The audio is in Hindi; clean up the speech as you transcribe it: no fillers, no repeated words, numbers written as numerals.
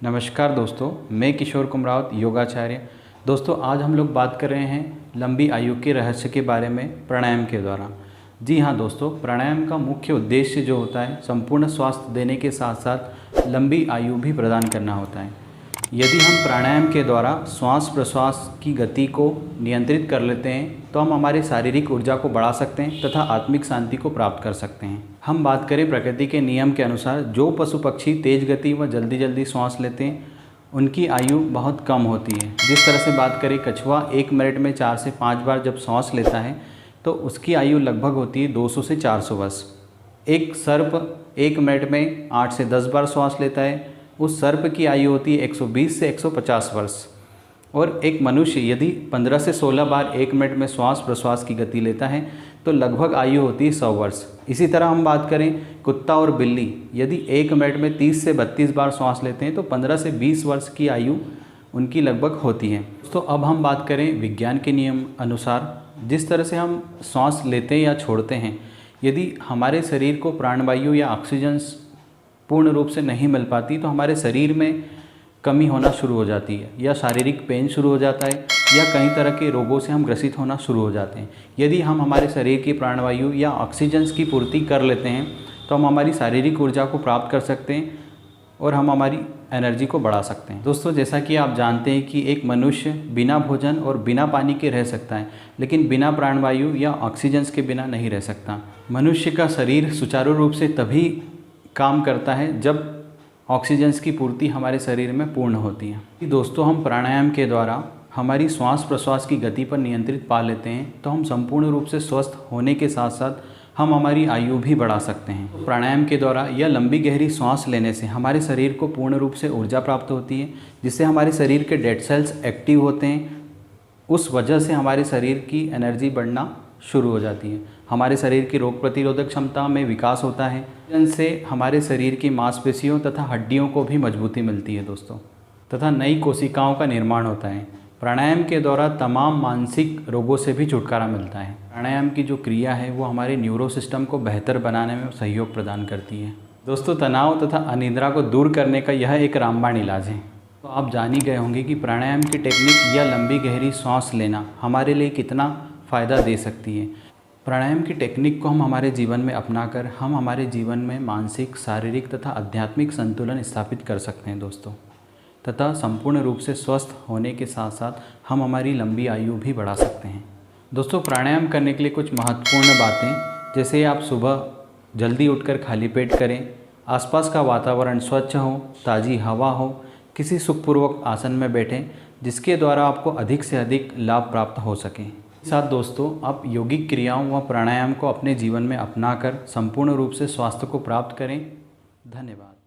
नमस्कार दोस्तों, मैं किशोर कुमरावत योगाचार्य। दोस्तों, आज हम लोग बात कर रहे हैं लंबी आयु के रहस्य के बारे में प्राणायाम के द्वारा। जी हाँ दोस्तों, प्राणायाम का मुख्य उद्देश्य जो होता है संपूर्ण स्वास्थ्य देने के साथ साथ लंबी आयु भी प्रदान करना होता है। यदि हम प्राणायाम के द्वारा श्वास प्रश्वास की गति को नियंत्रित कर लेते हैं तो हम हमारी शारीरिक ऊर्जा को बढ़ा सकते हैं तथा आत्मिक शांति को प्राप्त कर सकते हैं। हम बात करें प्रकृति के नियम के अनुसार जो पशु पक्षी तेज गति व जल्दी जल्दी श्वास लेते हैं उनकी आयु बहुत कम होती है। जिस तरह से बात करें, कछुआ 1 मिनट में 4 से 5 बार जब श्वास लेता है तो उसकी आयु लगभग होती है 200 से 400 वर्ष। एक सर्प 1 मिनट में 8 से 10 बार श्वास लेता है, उस सर्प की आयु होती है 120 से 150 वर्ष। और एक मनुष्य यदि 15 से 16 बार 1 मिनट में श्वास प्रश्वास की गति लेता है तो लगभग आयु होती है 100 वर्ष। इसी तरह हम बात करें कुत्ता और बिल्ली यदि 1 मिनट में 30 से 32 बार श्वास लेते हैं तो 15 से 20 वर्ष की आयु उनकी लगभग होती है। तो अब हम बात करें विज्ञान के नियम अनुसार जिस तरह से हम श्वास लेते हैं या छोड़ते हैं, यदि हमारे शरीर को प्राणवायु या ऑक्सीजन पूर्ण रूप से नहीं मिल पाती तो हमारे शरीर में कमी होना शुरू हो जाती है या शारीरिक पेन शुरू हो जाता है या कई तरह के रोगों से हम ग्रसित होना शुरू हो जाते हैं। यदि हम हमारे शरीर की प्राणवायु या ऑक्सीजन की पूर्ति कर लेते हैं तो हम हमारी शारीरिक ऊर्जा को प्राप्त कर सकते हैं और हम हमारी एनर्जी को बढ़ा सकते हैं। दोस्तों, जैसा कि आप जानते हैं कि एक मनुष्य बिना भोजन और बिना पानी के रह सकता है, लेकिन बिना प्राणवायु या ऑक्सीजन के बिना नहीं रह सकता। मनुष्य का शरीर सुचारू रूप से तभी काम करता है जब ऑक्सीजन की पूर्ति हमारे शरीर में पूर्ण होती है। दोस्तों, हम प्राणायाम के द्वारा हमारी श्वास प्रश्वास की गति पर नियंत्रित पा लेते हैं तो हम संपूर्ण रूप से स्वस्थ होने के साथ साथ हम हमारी आयु भी बढ़ा सकते हैं। प्राणायाम के द्वारा या लंबी गहरी श्वास लेने से हमारे शरीर को पूर्ण रूप से ऊर्जा प्राप्त होती है, जिससे हमारे शरीर के डेड सेल्स एक्टिव होते हैं। उस वजह से हमारे शरीर की एनर्जी बढ़ना शुरू हो जाती है। हमारे शरीर की रोग प्रतिरोधक क्षमता में विकास होता है, जिनसे हमारे शरीर की मांसपेशियों तथा हड्डियों को भी मजबूती मिलती है दोस्तों, तथा नई कोशिकाओं का निर्माण होता है। प्राणायाम के द्वारा तमाम मानसिक रोगों से भी छुटकारा मिलता है। प्राणायाम की जो क्रिया है वो हमारे न्यूरो सिस्टम को बेहतर बनाने में सहयोग प्रदान करती है। दोस्तों, तनाव तथा अनिद्रा को दूर करने का यह एक रामबाण इलाज है। तो आप जान ही गए होंगे कि प्राणायाम की टेक्निक या लंबी गहरी सांस लेना हमारे लिए कितना फ़ायदा दे सकती है। प्राणायाम की टेक्निक को हम हमारे जीवन में अपनाकर हम हमारे जीवन में मानसिक, शारीरिक तथा आध्यात्मिक संतुलन स्थापित कर सकते हैं दोस्तों, तथा संपूर्ण रूप से स्वस्थ होने के साथ साथ हम हमारी लंबी आयु भी बढ़ा सकते हैं। दोस्तों, प्राणायाम करने के लिए कुछ महत्वपूर्ण बातें, जैसे आप सुबह जल्दी उठकर खाली पेट करें, आसपास का वातावरण स्वच्छ हो, ताज़ी हवा हो, किसी सुखपूर्वक आसन में बैठें जिसके द्वारा आपको अधिक से अधिक लाभ प्राप्त हो सके। साथ दोस्तों, आप यौगिक क्रियाओं व प्राणायाम को अपने जीवन में अपनाकर संपूर्ण रूप से स्वास्थ्य को प्राप्त करें। धन्यवाद।